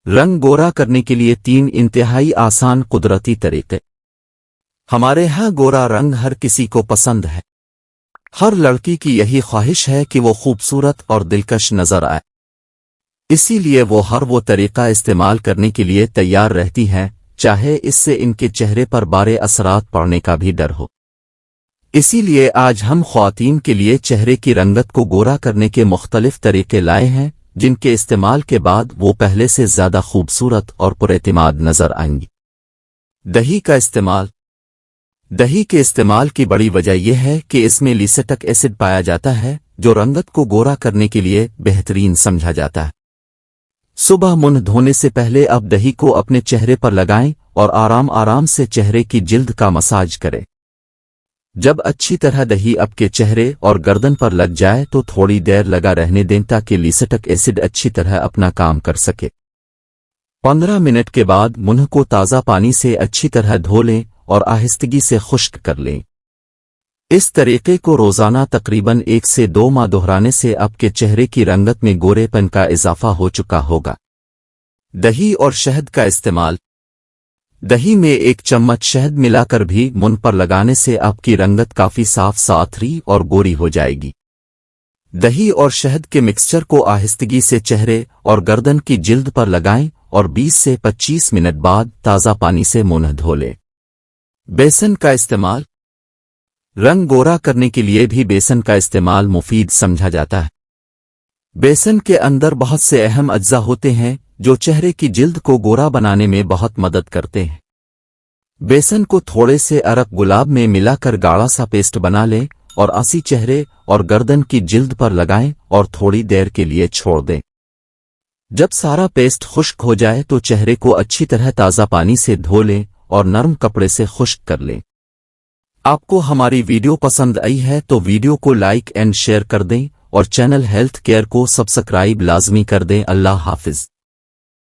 رنگ گورا کرنے کے لیے 3 انتہائی آسان قدرتی طریقے۔ ہمارے ہاں گورا رنگ ہر کسی کو پسند ہے۔ ہر لڑکی کی یہی خواہش ہے کہ وہ خوبصورت اور دلکش نظر آئے، اسی لیے وہ ہر وہ طریقہ استعمال کرنے کے لیے تیار رہتی ہیں، چاہے اس سے ان کے چہرے پر برے اثرات پڑنے کا بھی ڈر ہو۔ اسی لیے آج ہم خواتین کے لیے چہرے کی رنگت کو گورا کرنے کے مختلف طریقے لائے ہیں، جن کے استعمال کے بعد وہ پہلے سے زیادہ خوبصورت اور پراعتماد نظر آئیں گی۔ دہی کا استعمال۔ دہی کے استعمال کی بڑی وجہ یہ ہے کہ اس میں لیسیٹک ایسڈ پایا جاتا ہے، جو رنگت کو گورا کرنے کے لیے بہترین سمجھا جاتا ہے۔ صبح منہ دھونے سے پہلے اب دہی کو اپنے چہرے پر لگائیں اور آرام آرام سے چہرے کی جلد کا مساج کریں۔ جب اچھی طرح دہی آپ کے چہرے اور گردن پر لگ جائے تو تھوڑی دیر لگا رہنے دیں تاکہ لیسیٹک ایسڈ اچھی طرح اپنا کام کر سکے۔ 15 منٹ کے بعد منہ کو تازہ پانی سے اچھی طرح دھو لیں اور آہستگی سے خشک کر لیں۔ اس طریقے کو روزانہ تقریباً 1 سے 2 ماہ دہرانے سے آپ کے چہرے کی رنگت میں گورے پن کا اضافہ ہو چکا ہوگا۔ دہی اور شہد کا استعمال۔ دہی میں 1 چمچ شہد ملا کر بھی منہ پر لگانے سے آپ کی رنگت کافی صاف ستھری اور گوری ہو جائے گی۔ دہی اور شہد کے مکسچر کو آہستگی سے چہرے اور گردن کی جلد پر لگائیں اور 20 سے 25 منٹ بعد تازہ پانی سے منہ دھو لیں۔ بیسن کا استعمال۔ رنگ گورا کرنے کے لیے بھی بیسن کا استعمال مفید سمجھا جاتا ہے۔ بیسن کے اندر بہت سے اہم اجزاء ہوتے ہیں جو چہرے کی جلد کو گورا بنانے میں بہت مدد کرتے ہیں۔ بیسن کو تھوڑے سے عرق گلاب میں ملا کر گاڑھا سا پیسٹ بنا لیں اور اسی چہرے اور گردن کی جلد پر لگائیں اور تھوڑی دیر کے لیے چھوڑ دیں۔ جب سارا پیسٹ خشک ہو جائے تو چہرے کو اچھی طرح تازہ پانی سے دھو لیں اور نرم کپڑے سے خشک کر لیں۔ آپ کو ہماری ویڈیو پسند آئی ہے تو ویڈیو کو لائک اینڈ شیئر کر دیں اور چینل ہیلتھ کیئر کو سبسکرائب لازمی کر دیں۔ اللہ حافظ۔